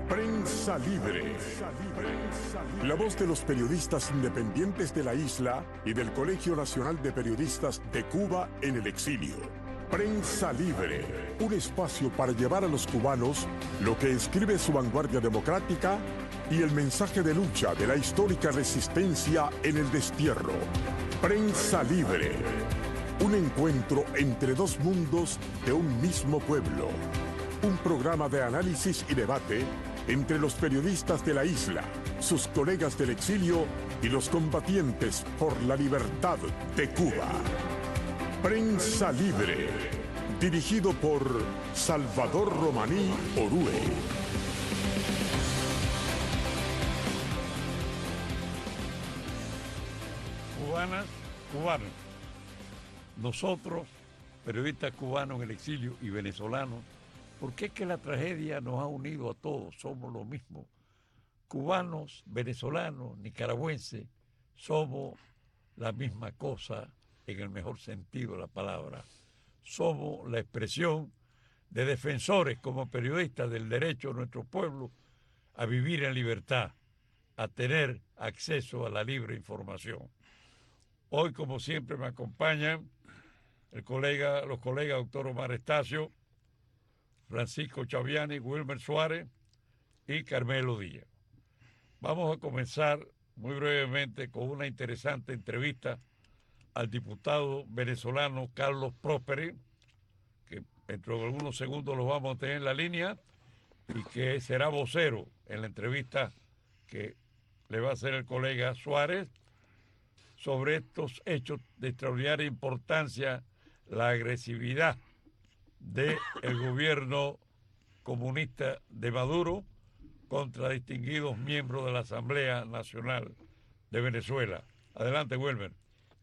Prensa Libre. La voz de los periodistas independientes de la isla y del Colegio Nacional de Periodistas de Cuba en el exilio. Prensa Libre, un espacio para llevar a los cubanos lo que escribe su vanguardia democrática y el mensaje de lucha de la histórica resistencia en el destierro. Prensa Libre, un encuentro entre dos mundos de un mismo pueblo. Un programa de análisis y debate entre los periodistas de la isla, sus colegas del exilio y los combatientes por la libertad de Cuba. Prensa Libre, dirigido por Salvador Romaní Orue. Cubanas, cubanos, nosotros, periodistas cubanos en el exilio y venezolanos, ¿por qué es que la tragedia nos ha unido a todos? Somos lo mismo. Cubanos, venezolanos, nicaragüenses, somos la misma cosa en el mejor sentido de la palabra. Somos la expresión de defensores como periodistas del derecho de nuestro pueblo a vivir en libertad, a tener acceso a la libre información. Hoy, como siempre, me acompañan los colegas doctor Omar Estacio, Francisco Chaviani, Wilmer Suárez y Carmelo Díaz. Vamos a comenzar muy brevemente con una interesante entrevista al diputado venezolano Carlos Prósperi, que dentro de algunos segundos lo vamos a tener en la línea y que será vocero en la entrevista que le va a hacer el colega Suárez sobre estos hechos de extraordinaria importancia, la agresividad del gobierno comunista de Maduro contra distinguidos miembros de la Asamblea Nacional de Venezuela. Adelante, Wilmer.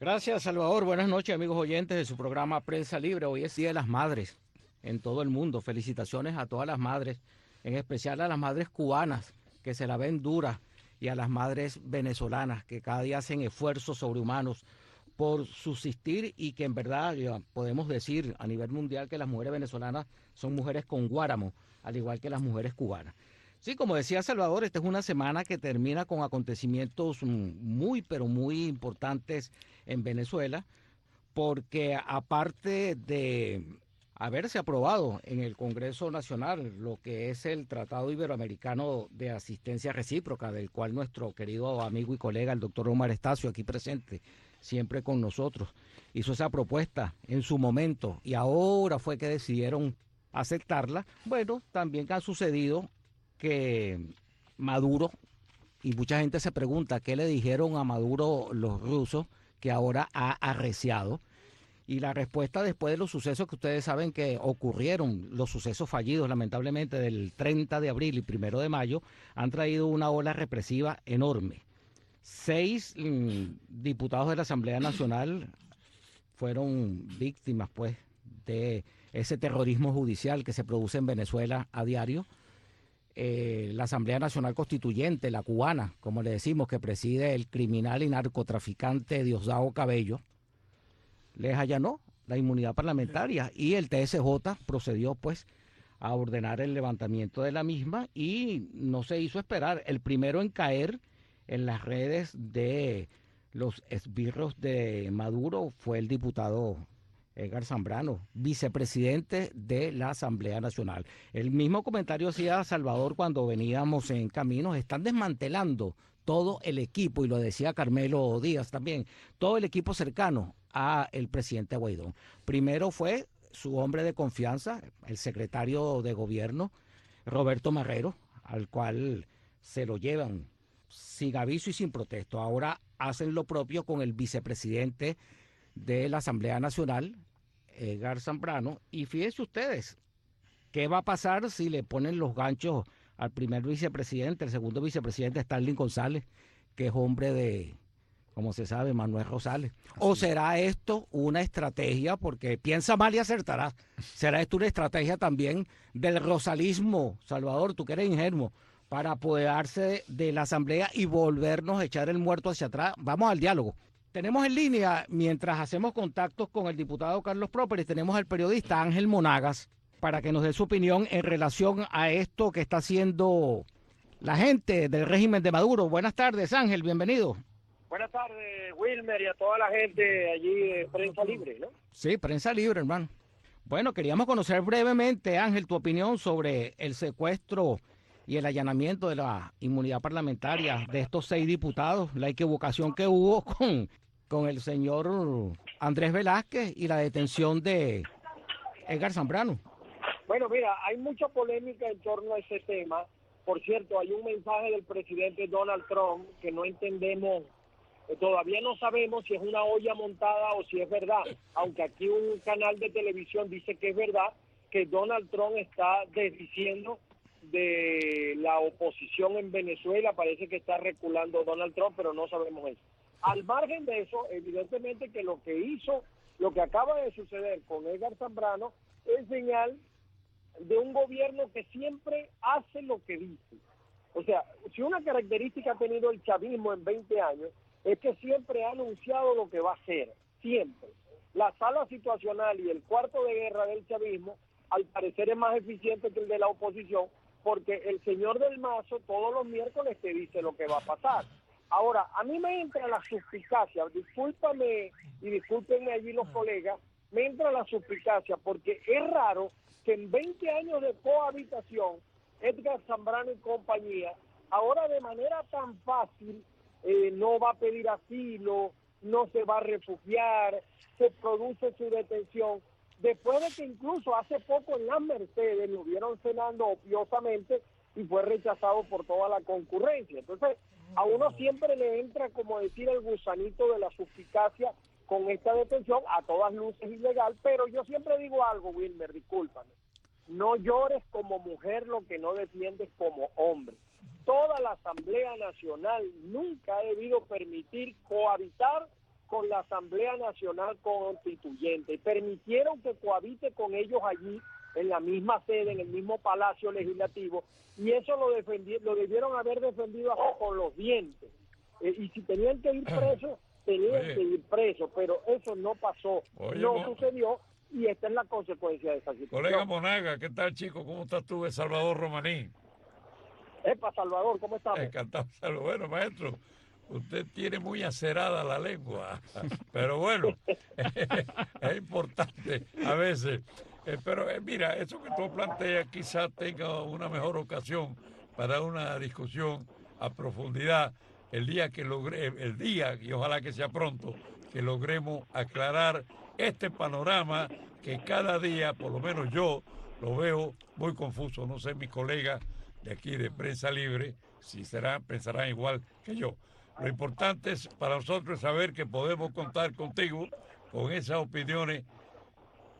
Gracias, Salvador. Buenas noches, amigos oyentes de su programa Prensa Libre. Hoy es Día de las Madres en todo el mundo. Felicitaciones a todas las madres, en especial a las madres cubanas, que se la ven dura, y a las madres venezolanas, que cada día hacen esfuerzos sobrehumanos por subsistir y que en verdad ya podemos decir a nivel mundial que las mujeres venezolanas son mujeres con guáramo, al igual que las mujeres cubanas. Sí, como decía Salvador, esta es una semana que termina con acontecimientos muy, pero muy importantes en Venezuela, porque aparte de haberse aprobado en el Congreso Nacional lo que es el Tratado Iberoamericano de Asistencia Recíproca, del cual nuestro querido amigo y colega, el doctor Omar Estacio, aquí presente, siempre con nosotros, hizo esa propuesta en su momento y ahora fue que decidieron aceptarla. Bueno, también ha sucedido que Maduro, y mucha gente se pregunta qué le dijeron a Maduro los rusos, que ahora ha arreciado. Y la respuesta, después de los sucesos que ustedes saben que ocurrieron, los sucesos fallidos lamentablemente del 30 de abril y 1 de mayo, han traído una ola represiva enorme. 6 diputados de la Asamblea Nacional fueron víctimas pues de ese terrorismo judicial que se produce en Venezuela a diario. La Asamblea Nacional Constituyente, la cubana, como le decimos, que preside el criminal y narcotraficante Diosdado Cabello, les allanó la inmunidad parlamentaria y el TSJ procedió pues a ordenar el levantamiento de la misma y no se hizo esperar. El primero en caer en las redes de los esbirros de Maduro fue el diputado Edgar Zambrano, vicepresidente de la Asamblea Nacional. El mismo comentario hacía Salvador cuando veníamos en camino. Están desmantelando todo el equipo, y lo decía Carmelo Díaz también, todo el equipo cercano a el presidente Guaidó. Primero fue su hombre de confianza, el secretario de gobierno, Roberto Marrero, al cual se lo llevan sin aviso y sin protesto. Ahora hacen lo propio con el vicepresidente de la Asamblea Nacional, Edgar Zambrano, y fíjense ustedes, ¿qué va a pasar si le ponen los ganchos al primer vicepresidente? El segundo vicepresidente, Starling González, que es hombre de, como se sabe, Manuel Rosales. ¿O será esto una estrategia? Porque piensa mal y acertará. ¿Será esto una estrategia también del rosalismo, Salvador, tú que eres ingenuo, para apoderarse de la Asamblea y volvernos a echar el muerto hacia atrás? Vamos al diálogo. Tenemos en línea, mientras hacemos contactos con el diputado Carlos Prósperi, tenemos al periodista Ángel Monagas para que nos dé su opinión en relación a esto que está siendo la gente del régimen de Maduro. Buenas tardes, Ángel, bienvenido. Buenas tardes, Wilmer, y a toda la gente allí de Prensa Libre, ¿no? Sí, Prensa Libre, hermano. Bueno, queríamos conocer brevemente, Ángel, tu opinión sobre el secuestro y el allanamiento de la inmunidad parlamentaria de estos 6 diputados, la equivocación que hubo con el señor Andrés Velázquez y la detención de Edgar Zambrano. Bueno, mira, hay mucha polémica en torno a ese tema. Por cierto, hay un mensaje del presidente Donald Trump que no entendemos. Todavía no sabemos si es una olla montada o si es verdad, aunque aquí un canal de televisión dice que es verdad, que Donald Trump está desdiciendo de la oposición en Venezuela. Parece que está reculando Donald Trump, pero no sabemos eso. Al margen de eso, evidentemente que lo que acaba de suceder con Edgar Zambrano es señal de un gobierno que siempre hace lo que dice. O sea, si una característica ha tenido el chavismo en 20 años, es que siempre ha anunciado lo que va a hacer, siempre. La sala situacional y el cuarto de guerra del chavismo, al parecer es más eficiente que el de la oposición, porque el señor del Mazo todos los miércoles te dice lo que va a pasar. Ahora, a mí me entra la suspicacia, discúlpame y discúlpenme allí los colegas, me entra la suspicacia porque es raro que en 20 años de cohabitación, Edgar Zambrano y compañía, ahora de manera tan fácil, no va a pedir asilo, no se va a refugiar, se produce su detención, después de que incluso hace poco en las Mercedes lo vieron cenando opiosamente y fue rechazado por toda la concurrencia. Entonces, a uno siempre le entra, como decir, el gusanito de la suspicacia con esta detención, a todas luces ilegal, pero yo siempre digo algo, Wilmer, discúlpame, no llores como mujer lo que no defiendes como hombre. Toda la Asamblea Nacional nunca ha debido permitir cohabitar con la Asamblea Nacional Constituyente. Permitieron que cohabite con ellos allí, en la misma sede, en el mismo Palacio Legislativo, y eso lo debieron haber defendido hasta con los dientes. Y si tenían que ir presos, tenían que ir presos, pero eso no pasó, no sucedió, y esta es la consecuencia de esa situación. Colega Monaga, ¿qué tal, chico? ¿Cómo estás tú? Es Salvador Romaní. Epa, Salvador, ¿cómo estamos? Encantado. Bueno, maestro, usted tiene muy acerada la lengua, pero bueno, es importante a veces. Pero mira, eso que tú planteas quizás tenga una mejor ocasión para una discusión a profundidad el día, y ojalá que sea pronto, que logremos aclarar este panorama que cada día, por lo menos yo, lo veo muy confuso. No sé, mis colegas de aquí de Prensa Libre, si pensarán igual que yo. Lo importante es para nosotros saber que podemos contar contigo con esas opiniones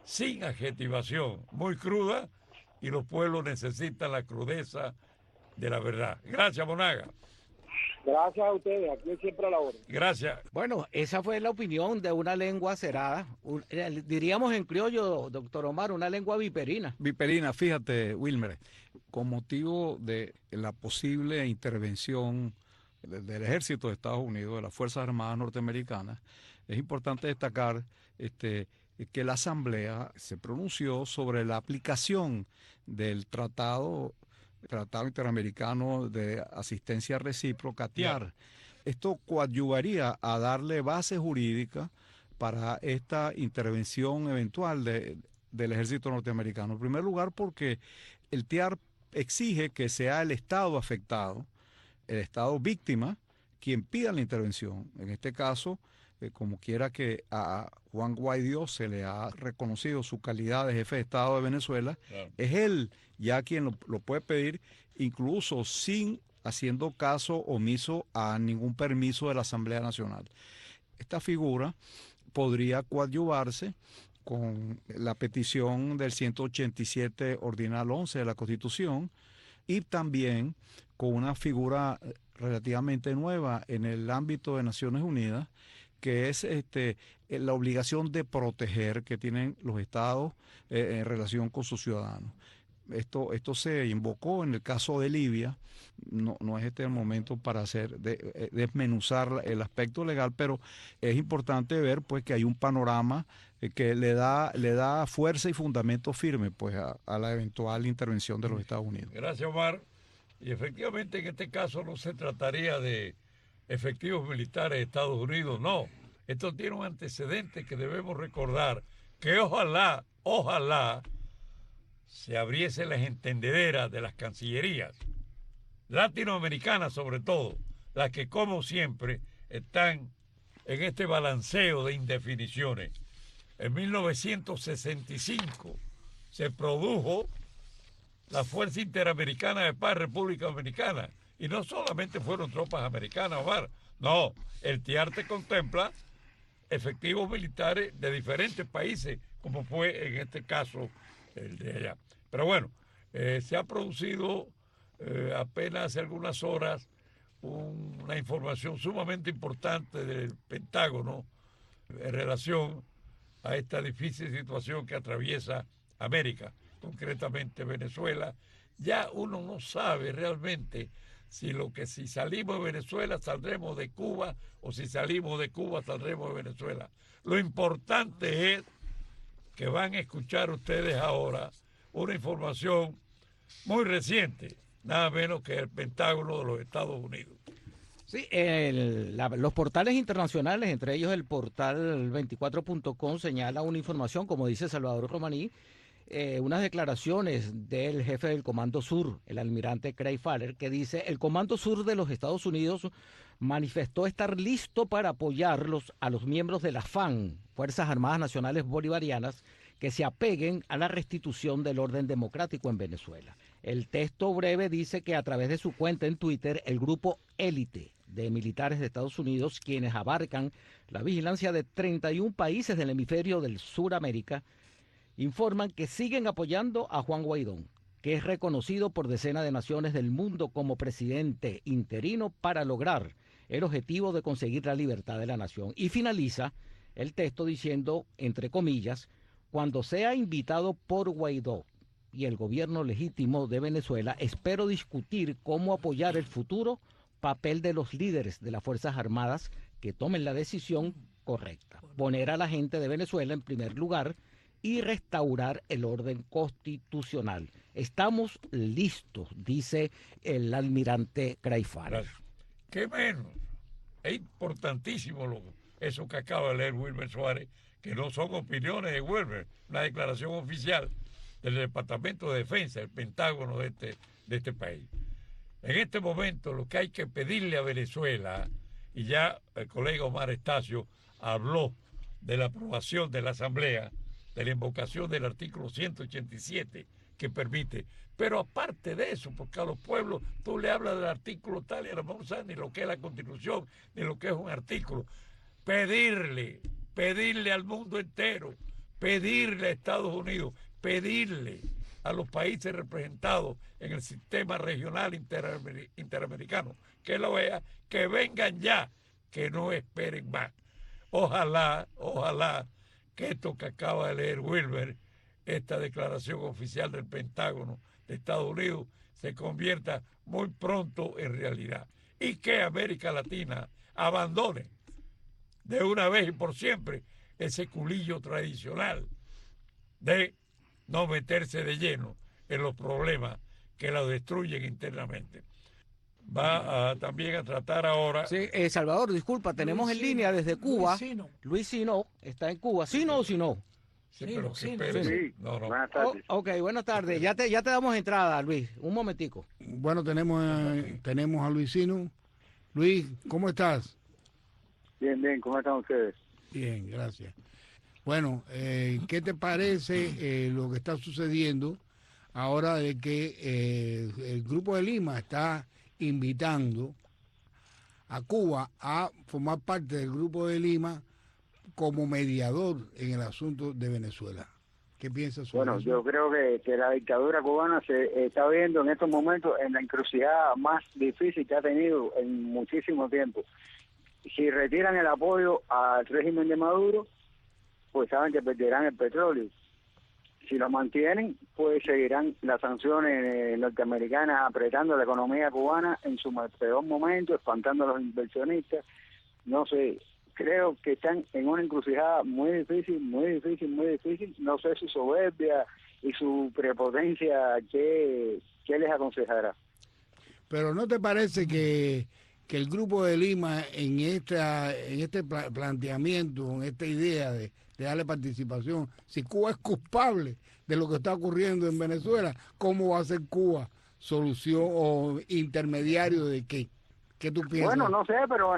sin adjetivación, muy cruda, y los pueblos necesitan la crudeza de la verdad. Gracias, Monaga. Gracias a ustedes, aquí siempre a la hora. Gracias. Bueno, esa fue la opinión de una lengua acerada, diríamos en criollo, doctor Omar, una lengua viperina. Viperina, fíjate, Wilmer, con motivo de la posible intervención del ejército de Estados Unidos, de las Fuerzas Armadas norteamericanas, es importante destacar que la Asamblea se pronunció sobre la aplicación del Tratado Interamericano de Asistencia Recíproca, TIAR. Esto coadyuvaría a darle base jurídica para esta intervención eventual del ejército norteamericano. En primer lugar, porque el TIAR exige que sea el Estado afectado, el Estado víctima, quien pida la intervención. En este caso, como quiera que a Juan Guaidó se le ha reconocido su calidad de jefe de Estado de Venezuela, claro, es él ya quien lo puede pedir, incluso sin haciendo caso omiso a ningún permiso de la Asamblea Nacional. Esta figura podría coadyuvarse con la petición del 187 Ordinal 11 de la Constitución y también con una figura relativamente nueva en el ámbito de Naciones Unidas, que es la obligación de proteger que tienen los estados en relación con sus ciudadanos. Esto se invocó en el caso de Libia. No es el momento para desmenuzar el aspecto legal, pero es importante ver pues que hay un panorama que le da fuerza y fundamento firme pues a la eventual intervención de los Estados Unidos. Gracias, Omar. Y efectivamente en este caso no se trataría de efectivos militares de Estados Unidos, no. Esto tiene un antecedente que debemos recordar, que ojalá se abriese las entendederas de las cancillerías, latinoamericanas sobre todo, las que como siempre están en este balanceo de indefiniciones. En 1965 se produjo la Fuerza Interamericana de Paz República Dominicana, y no solamente fueron tropas americanas, Omar, no, el TIARTE contempla efectivos militares de diferentes países, como fue en este caso el de allá. Pero bueno, se ha producido apenas hace algunas horas una información sumamente importante del Pentágono en relación a esta difícil situación que atraviesa América, concretamente Venezuela. Ya uno no sabe realmente si salimos de Venezuela saldremos de Cuba, o si salimos de Cuba saldremos de Venezuela. Lo importante es que van a escuchar ustedes ahora una información muy reciente, nada menos que el Pentágono de los Estados Unidos. Sí, los portales internacionales, entre ellos el portal 24.com, señala una información, como dice Salvador Romaní, unas declaraciones del jefe del Comando Sur, el almirante Craig Faller, que dice: el Comando Sur de los Estados Unidos manifestó estar listo para apoyarlos a los miembros de la FAN, Fuerzas Armadas Nacionales Bolivarianas, que se apeguen a la restitución del orden democrático en Venezuela. El texto breve dice que a través de su cuenta en Twitter, el grupo élite de militares de Estados Unidos, quienes abarcan la vigilancia de 31 países del hemisferio del Suramérica, informan que siguen apoyando a Juan Guaidó, que es reconocido por decenas de naciones del mundo como presidente interino para lograr el objetivo de conseguir la libertad de la nación. Y finaliza el texto diciendo, entre comillas: cuando sea invitado por Guaidó y el gobierno legítimo de Venezuela, espero discutir cómo apoyar el futuro papel de los líderes de las Fuerzas Armadas que tomen la decisión correcta, poner a la gente de Venezuela en primer lugar y restaurar el orden constitucional. Estamos listos, dice el almirante Craig Faller. ¿Qué menos? Es importantísimo eso que acaba de leer Wilmer Suárez, que no son opiniones de Wilmer, una declaración oficial del Departamento de Defensa, el Pentágono de este país. En este momento lo que hay que pedirle a Venezuela, y ya el colega Omar Estacio habló de la aprobación de la Asamblea, de la invocación del artículo 187 que permite, pero aparte de eso, porque a los pueblos tú le hablas del artículo tal y a lo mejor no saben ni lo que es la Constitución, ni lo que es un artículo. Pedirle al mundo entero, pedirle a Estados Unidos, pedirle a los países representados en el sistema regional interamericano, que lo vea, que vengan ya, que no esperen más. Ojalá que esto que acaba de leer Wilmer, esta declaración oficial del Pentágono de Estados Unidos, se convierta muy pronto en realidad, y que América Latina abandone de una vez y por siempre ese culillo tradicional de no meterse de lleno en los problemas que la destruyen internamente. Va también a tratar ahora... Sí, Salvador, disculpa, tenemos en línea desde Cuba. Luis Sino está en Cuba. ¿Sino o Sino? Sí, pero que sí, espere. sí. No. Buenas tardes. Ok, buenas tardes. Ya te damos entrada, Luis. Un momentico. Bueno, tenemos a Luis Sino. Luis, ¿cómo estás? Bien, ¿cómo están ustedes? Bien, gracias. Bueno, ¿qué te parece lo que está sucediendo ahora de que el Grupo de Lima está invitando a Cuba a formar parte del Grupo de Lima como mediador en el asunto de Venezuela? ¿Qué piensas sobre eso? Yo creo que la dictadura cubana se está viendo en estos momentos en la encrucijada más difícil que ha tenido en muchísimo tiempo. Si retiran el apoyo al régimen de Maduro, pues saben que perderán el petróleo. Si lo mantienen, pues seguirán las sanciones norteamericanas apretando la economía cubana en su peor momento, espantando a los inversionistas. No sé, creo que están en una encrucijada muy difícil. No sé su soberbia y su prepotencia, ¿qué les aconsejará? Pero ¿no te parece que el Grupo de Lima en este planteamiento, en esta idea de darle participación, si Cuba es culpable de lo que está ocurriendo en Venezuela, ¿cómo va a ser Cuba solución o intermediario de qué? ¿Qué tú piensas? Bueno, no sé, pero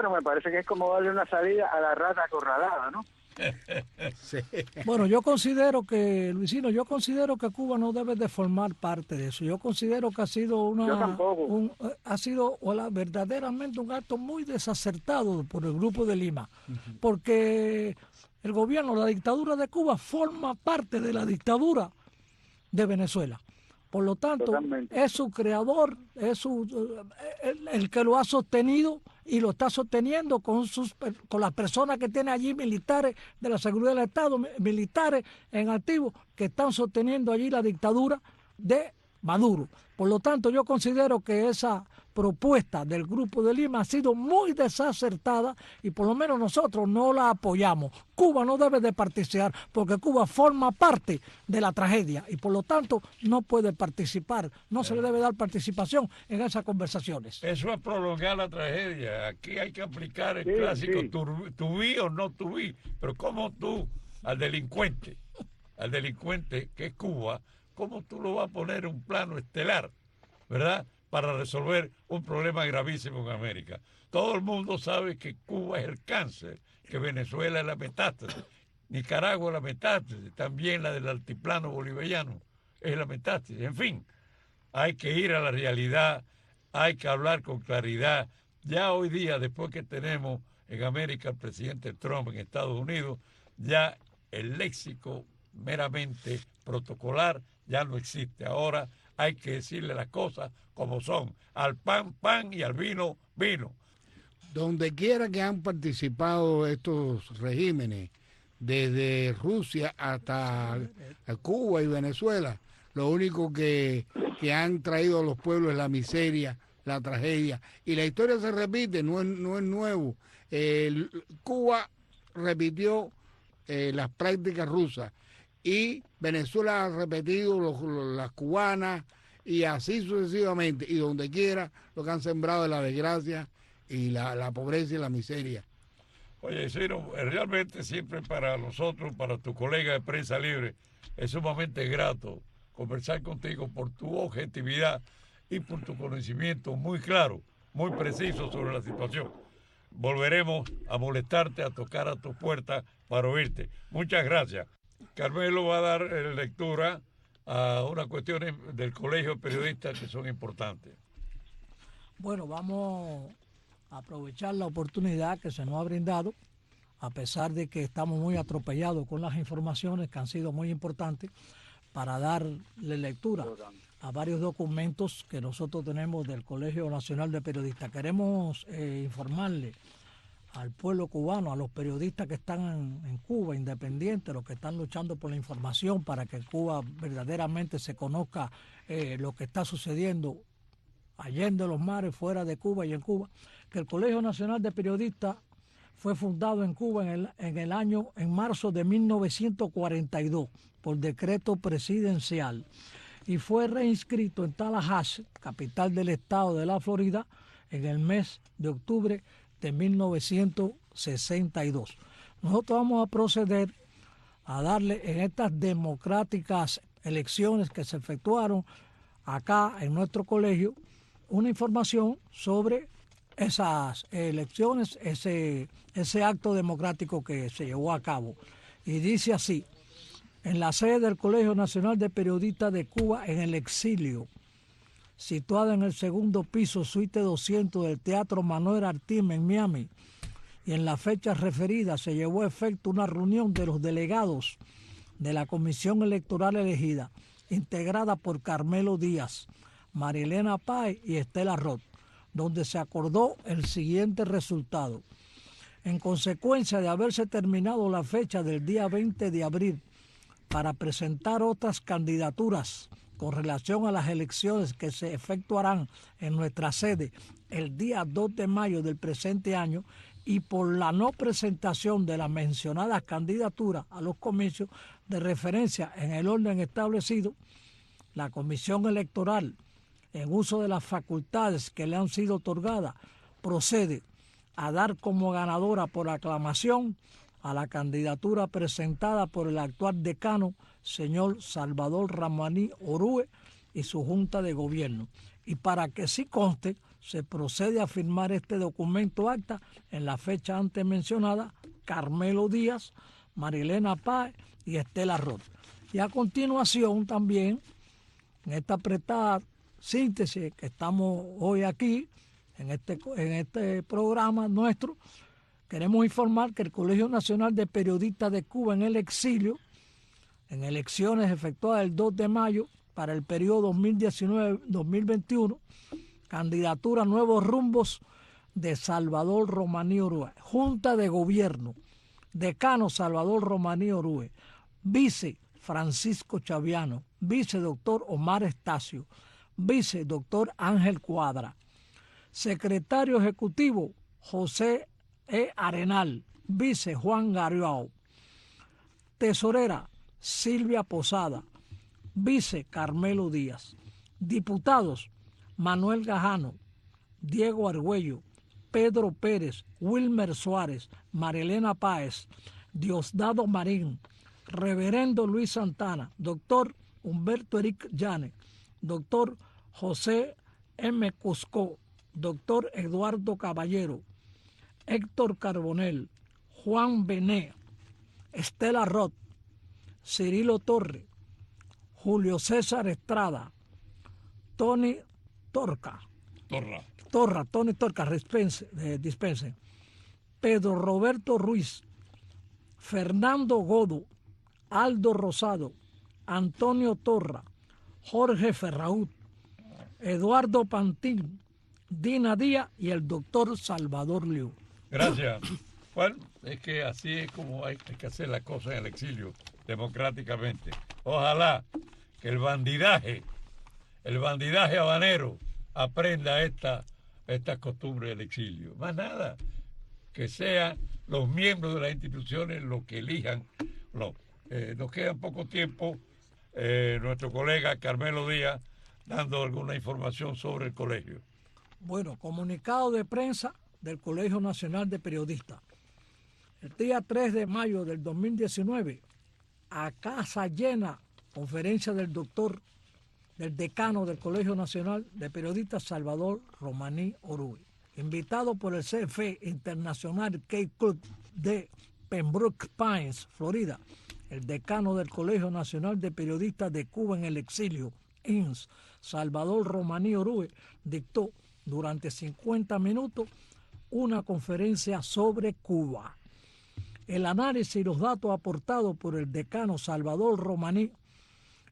me parece que es como darle una salida a la rata acorralada, ¿no? Sí. Bueno, Luisino, yo considero que Cuba no debe de formar parte de eso. Yo considero que ha sido verdaderamente un acto muy desacertado por el Grupo de Lima, porque el gobierno, la dictadura de Cuba forma parte de la dictadura de Venezuela. Por lo tanto, totalmente, es su creador, es el que lo ha sostenido y lo está sosteniendo con las personas que tiene allí, militares de la seguridad del Estado, militares en activo, que están sosteniendo allí la dictadura de Maduro. Por lo tanto, yo considero que esa propuesta del Grupo de Lima ha sido muy desacertada y por lo menos nosotros no la apoyamos. Cuba no debe de participar porque Cuba forma parte de la tragedia y por lo tanto no puede participar, no se le debe dar participación en esas conversaciones. Eso es prolongar la tragedia. Aquí hay que aplicar el clásico to be o no to be, pero como tú al delincuente que es Cuba, ¿cómo tú lo vas a poner en un plano estelar, verdad?, para resolver un problema gravísimo en América? Todo el mundo sabe que Cuba es el cáncer, que Venezuela es la metástasis, Nicaragua es la metástasis, también la del altiplano bolivariano es la metástasis. En fin, hay que ir a la realidad, hay que hablar con claridad. Ya hoy día, después que tenemos en América al presidente Trump en Estados Unidos, ya el léxico meramente protocolar ya no existe. Ahora hay que decirle las cosas como son. Al pan, pan y al vino, vino. Donde quiera que han participado estos regímenes, desde Rusia hasta Cuba y Venezuela, lo único que han traído a los pueblos es la miseria, la tragedia. Y la historia se repite, no es nuevo. Cuba repitió las prácticas rusas y Venezuela ha repetido las cubanas y así sucesivamente. Y donde quiera lo que han sembrado es la desgracia y la pobreza y la miseria. Oye, Ciro, realmente siempre para nosotros, para tu colega de Prensa Libre, es sumamente grato conversar contigo por tu objetividad y por tu conocimiento muy claro, muy preciso sobre la situación. Volveremos a molestarte, a tocar a tu puerta para oírte. Muchas gracias. Carmelo va a dar lectura a unas cuestiones del Colegio de Periodistas que son importantes. Bueno, vamos a aprovechar la oportunidad que se nos ha brindado, a pesar de que estamos muy atropellados con las informaciones que han sido muy importantes, para darle lectura a varios documentos que nosotros tenemos del Colegio Nacional de Periodistas. Queremos informarle al pueblo cubano, a los periodistas que están en Cuba, independientes, los que están luchando por la información para que Cuba verdaderamente se conozca lo que está sucediendo allende los mares, fuera de Cuba y en Cuba, que el Colegio Nacional de Periodistas fue fundado en Cuba en marzo de 1942 por decreto presidencial y fue reinscrito en Tallahassee, capital del estado de la Florida, en el mes de octubre de 1962. Nosotros vamos a proceder a darle en estas democráticas elecciones que se efectuaron acá en nuestro colegio una información sobre esas elecciones, ese acto democrático que se llevó a cabo. Y dice así: en la sede del Colegio Nacional de Periodistas de Cuba en el exilio, situada en el segundo piso, suite 200 del Teatro Manuel Artim en Miami, y en la fecha referida se llevó a efecto una reunión de los delegados de la Comisión Electoral elegida, integrada por Carmelo Díaz, Marilena Páez y Estela Roth, donde se acordó el siguiente resultado. En consecuencia de haberse terminado la fecha del día 20 de abril para presentar otras candidaturas con relación a las elecciones que se efectuarán en nuestra sede el día 2 de mayo del presente año, y por la no presentación de las mencionadas candidaturas a los comicios de referencia en el orden establecido, la Comisión Electoral en uso de las facultades que le han sido otorgadas, procede a dar como ganadora por aclamación a la candidatura presentada por el actual decano, señor Salvador Romaní Orue, y su Junta de Gobierno. Y para que sí conste, se procede a firmar este documento acta en la fecha antes mencionada, Carmelo Díaz, Marilena Páez y Estela Roth. Y a continuación también, en esta apretada síntesis que estamos hoy aquí, en este programa nuestro, queremos informar que el Colegio Nacional de Periodistas de Cuba en el exilio, en elecciones efectuadas el 2 de mayo para el periodo 2019-2021, candidatura Nuevos Rumbos de Salvador Romaní Orue, Junta de Gobierno, decano Salvador Romaní Orue, vice Francisco Chaviano, vice doctor Omar Estacio, vice doctor Ángel Cuadra, secretario ejecutivo José E. Arenal, vice Juan Gariao, tesorera Silvia Posada, vice Carmelo Díaz, diputados Manuel Gajano, Diego Argüello, Pedro Pérez, Wilmer Suárez, Marilena Páez, Diosdado Marín, reverendo Luis Santana, doctor Humberto Eric Llanes, doctor José M. Cuscó, doctor Eduardo Caballero, Héctor Carbonell, Juan Bené, Estela Roth, Cirilo Torre, Julio César Estrada, Tony Torca, dispense, Pedro Roberto Ruiz, Fernando Godo, Aldo Rosado, Antonio Torra, Jorge Ferraút, Eduardo Pantín, Dina Díaz y el doctor Salvador Liu. Gracias. Bueno, es que así es como hay que hacer las cosas en el exilio, democráticamente. Ojalá que el bandidaje habanero aprenda esta costumbre del exilio. Más nada, que sean los miembros de las instituciones los que elijan. No, nos queda poco tiempo. Nuestro colega Carmelo Díaz dando alguna información sobre el colegio. Bueno, comunicado de prensa del Colegio Nacional de Periodistas. El día 3 de mayo del 2019, a casa llena, conferencia del decano del Colegio Nacional de Periodistas, Salvador Romaní Orue, invitado por el CFE Internacional Key Club de Pembroke Pines, Florida. El decano del Colegio Nacional de Periodistas de Cuba en el exilio, INS, Salvador Romaní Orue, dictó durante 50 minutos una conferencia sobre Cuba. El análisis y los datos aportados por el decano Salvador Romaní,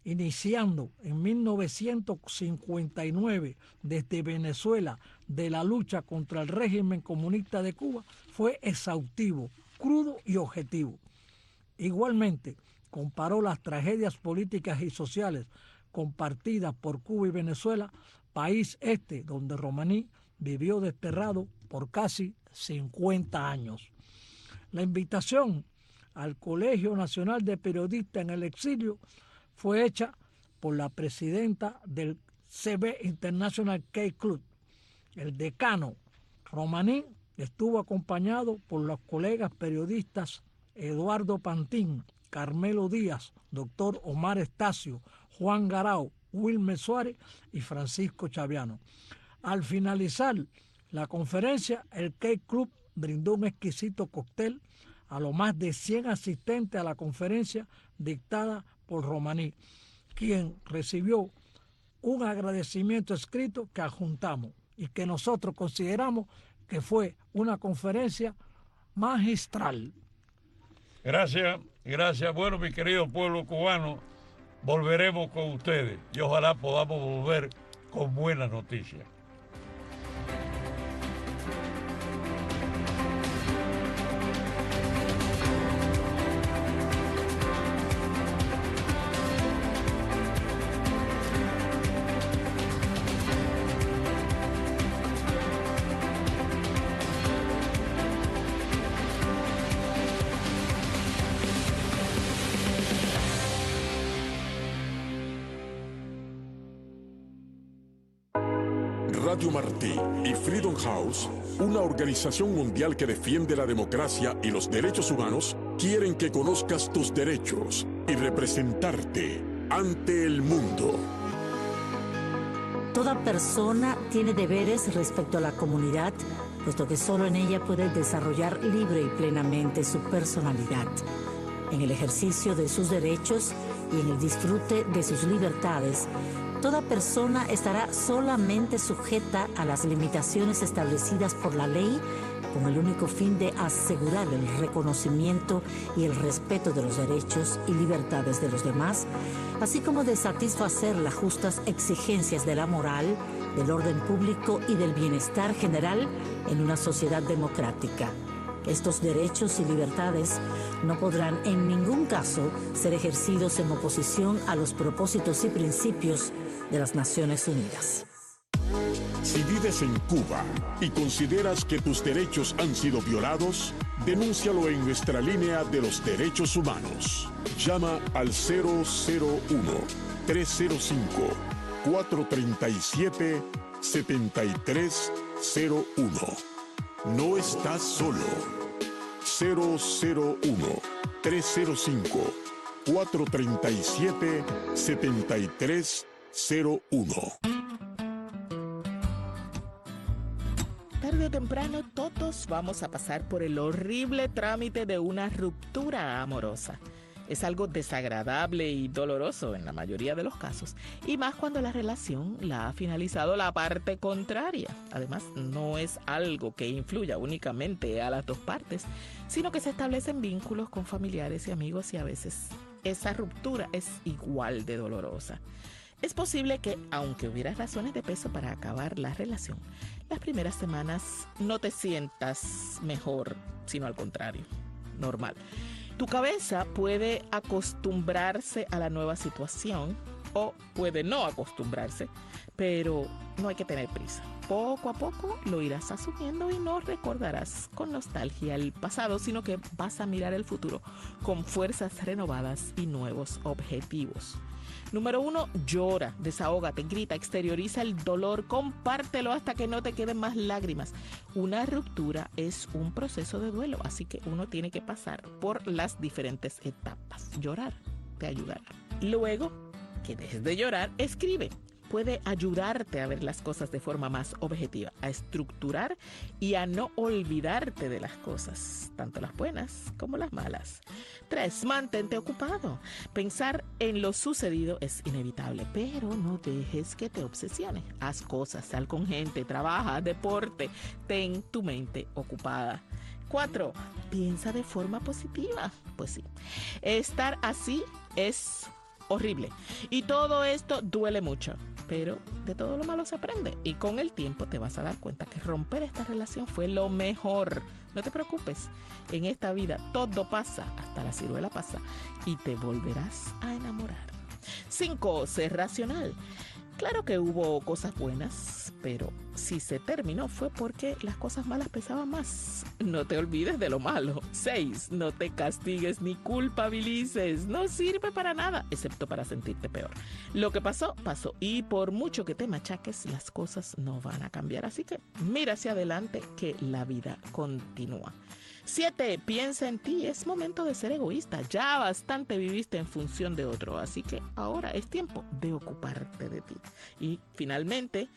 iniciando en 1959 desde Venezuela de la lucha contra el régimen comunista de Cuba, fue exhaustivo, crudo y objetivo. Igualmente, comparó las tragedias políticas y sociales compartidas por Cuba y Venezuela, país donde Romaní vivió desterrado por casi 50 años. La invitación al Colegio Nacional de Periodistas en el exilio fue hecha por la presidenta del CB International Key Club. El decano Romaní estuvo acompañado por los colegas periodistas Eduardo Pantín, Carmelo Díaz, doctor Omar Estacio, Juan Garao, Wilmer Suárez y Francisco Chaviano. Al finalizar la conferencia, el Key Club brindó un exquisito cóctel a los más de 100 asistentes a la conferencia dictada por Romaní, quien recibió un agradecimiento escrito que adjuntamos y que nosotros consideramos que fue una conferencia magistral. Gracias. Bueno, mi querido pueblo cubano, volveremos con ustedes y ojalá podamos volver con buenas noticias. Radio Martí y Freedom House, una organización mundial que defiende la democracia y los derechos humanos, quieren que conozcas tus derechos y representarte ante el mundo. Toda persona tiene deberes respecto a la comunidad, puesto que solo en ella puede desarrollar libre y plenamente su personalidad. En el ejercicio de sus derechos y en el disfrute de sus libertades, toda persona estará solamente sujeta a las limitaciones establecidas por la ley, con el único fin de asegurar el reconocimiento y el respeto de los derechos y libertades de los demás, así como de satisfacer las justas exigencias de la moral, del orden público y del bienestar general en una sociedad democrática. Estos derechos y libertades no podrán en ningún caso ser ejercidos en oposición a los propósitos y principios de las Naciones Unidas. Si vives en Cuba y consideras que tus derechos han sido violados, denúncialo en nuestra línea de los derechos humanos. Llama al 001-305-437-7301. No estás solo. 001-305-437-7301. Tarde o temprano todos vamos a pasar por el horrible trámite de una ruptura amorosa. Es algo desagradable y doloroso en la mayoría de los casos, y más cuando la relación la ha finalizado la parte contraria. Además, no es algo que influya únicamente a las dos partes, sino que se establecen vínculos con familiares y amigos, y a veces esa ruptura es igual de dolorosa. Es posible que, aunque hubiera razones de peso para acabar la relación, las primeras semanas no te sientas mejor, sino al contrario, normal. Tu cabeza puede acostumbrarse a la nueva situación o puede no acostumbrarse, pero no hay que tener prisa. Poco a poco lo irás asumiendo y no recordarás con nostalgia el pasado, sino que vas a mirar el futuro con fuerzas renovadas y nuevos objetivos. Número 1, llora, desahógate, grita, exterioriza el dolor, compártelo hasta que no te queden más lágrimas. Una ruptura es un proceso de duelo, así que uno tiene que pasar por las diferentes etapas. Llorar te ayudará. Luego que dejes de llorar, escribe. Puede ayudarte a ver las cosas de forma más objetiva, a estructurar y a no olvidarte de las cosas, tanto las buenas como las malas. 3, mantente ocupado. Pensar en lo sucedido es inevitable, pero no dejes que te obsesione. Haz cosas, sal con gente, trabaja, deporte, ten tu mente ocupada. 4, piensa de forma positiva. Pues sí, estar así es horrible y todo esto duele mucho, pero de todo lo malo se aprende y con el tiempo te vas a dar cuenta que romper esta relación fue lo mejor. No te preocupes, en esta vida todo pasa, hasta la ciruela pasa, y te volverás a enamorar. 5, ser racional. Claro que hubo cosas buenas, pero si se terminó fue porque las cosas malas pesaban más. No te olvides de lo malo. 6, no te castigues ni culpabilices. No sirve para nada, excepto para sentirte peor. Lo que pasó, pasó. Y por mucho que te machaques, las cosas no van a cambiar. Así que mira hacia adelante que la vida continúa. 7, piensa en ti. Es momento de ser egoísta. Ya bastante viviste en función de otro, así que ahora es tiempo de ocuparte de ti. Y finalmente,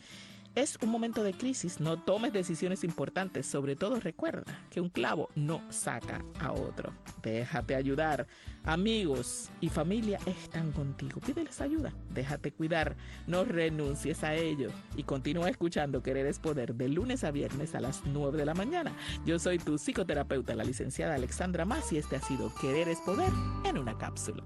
es un momento de crisis. No tomes decisiones importantes. Sobre todo recuerda que un clavo no saca a otro. Déjate ayudar. Amigos y familia están contigo. Pídeles ayuda. Déjate cuidar. No renuncies a ello. Y continúa escuchando Querer es Poder de lunes a viernes a las 9 de la mañana. Yo soy tu psicoterapeuta, la licenciada Alexandra Mas, y este ha sido Querer es Poder en una cápsula.